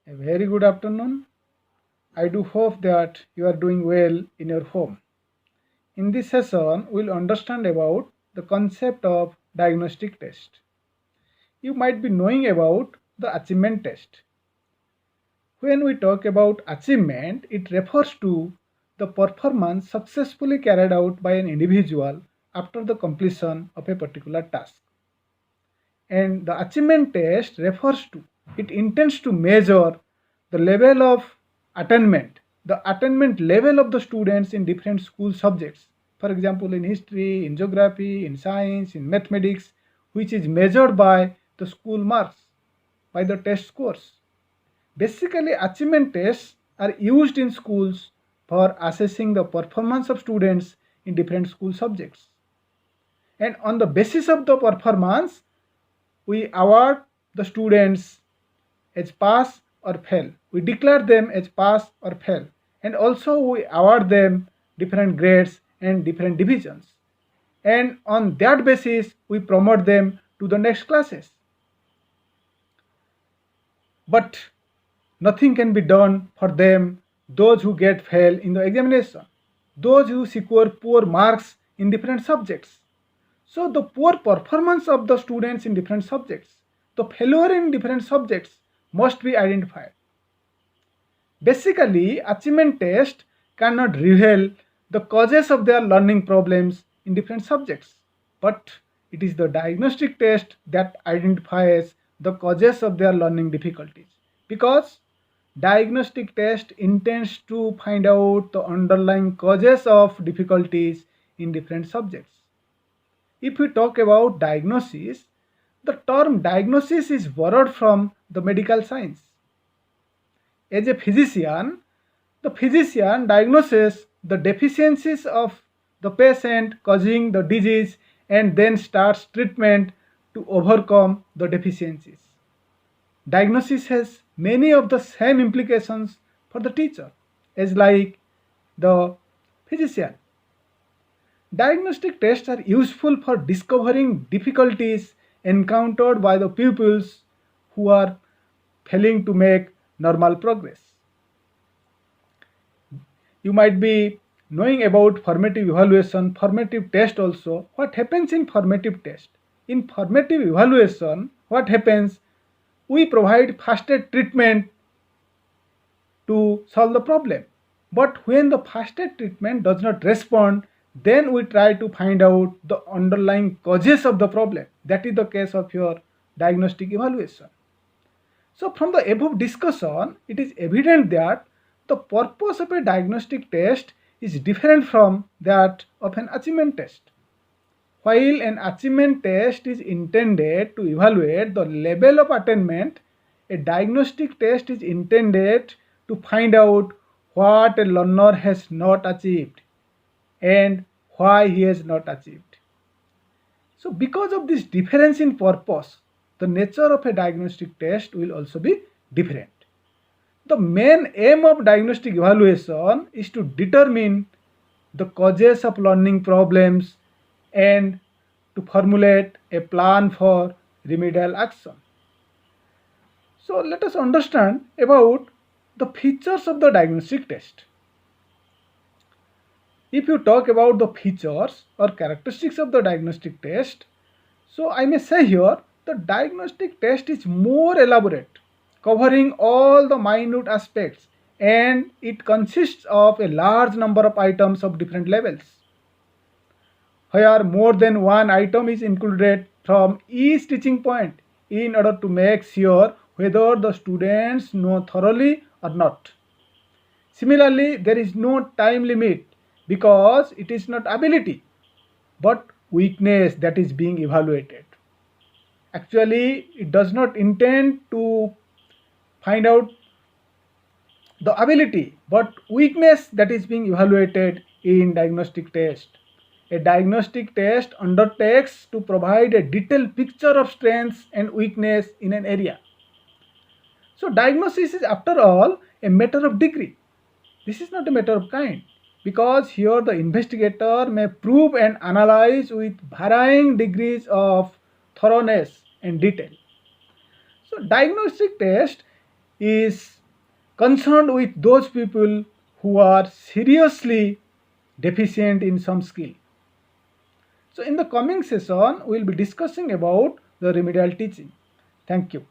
A very good afternoon. I do hope that you are doing well in your home. In this session, we'll understand about the concept of diagnostic test. You might be knowing about the achievement test. When we talk about achievement, it refers to the performance successfully carried out by an individual after the completion of a particular task. And the achievement test refers to, it intends to measure the level of attainment, the attainment level of the students in different school subjects. For example, in history, in geography, in science, in mathematics, which is measured by the school marks, by the test scores. Basically, achievement tests are used in schools for assessing the performance of students in different school subjects. And on the basis of the performance, we award the students as pass or fail. We declare them as pass or fail. And also we award them different grades and different divisions. And on that basis, we promote them to the next classes. But nothing can be done for them, those who get fail in the examination, those who secure poor marks in different subjects. So the poor performance of the students in different subjects, the failure in different subjects must be identified. Basically, achievement test cannot reveal the causes of their learning problems in different subjects, but it is the diagnostic test that identifies the causes of their learning difficulties, because diagnostic test intends to find out the underlying causes of difficulties in different subjects. If we talk about diagnosis, the term diagnosis is borrowed from the medical science. As a physician, the physician diagnoses the deficiencies of the patient causing the disease and then starts treatment to overcome the deficiencies. Diagnosis has many of the same implications for the teacher as like the physician. Diagnostic tests are useful for discovering difficulties encountered by the pupils who are failing to make normal progress. You might be knowing about formative evaluation, formative test also. What happens in formative test? In formative evaluation, what happens? We provide faster treatment to solve the problem. But when the faster treatment does not respond, then we try to find out the underlying causes of the problem. That is the case of your diagnostic evaluation. So from the above discussion, it is evident that the purpose of a diagnostic test is different from that of an achievement test. While an achievement test is intended to evaluate the level of attainment, a diagnostic test is intended to find out what a learner has not achieved and why he has not achieved. So because of this difference in purpose, the nature of a diagnostic test will also be different. The main aim of diagnostic evaluation is to determine the causes of learning problems and to formulate a plan for remedial action. So let us understand about the features of the diagnostic test. If you talk about the features or characteristics of the diagnostic test, so I may say here the diagnostic test is more elaborate, covering all the minute aspects, and it consists of a large number of items of different levels, where more than one item is included from each teaching point in order to make sure whether the students know thoroughly or not. Similarly, there is no time limit because it is not ability but weakness that is being evaluated. Actually, it does not intend to find out the ability but weakness that is being evaluated in diagnostic test. A diagnostic test undertakes to provide a detailed picture of strengths and weakness in an area. So diagnosis is after all a matter of degree. This is not a matter of kind, because here the investigator may prove and analyze with varying degrees of thoroughness and detail. So diagnostic test is concerned with those people who are seriously deficient in some skill. So in the coming session, we will be discussing about the remedial teaching. Thank you.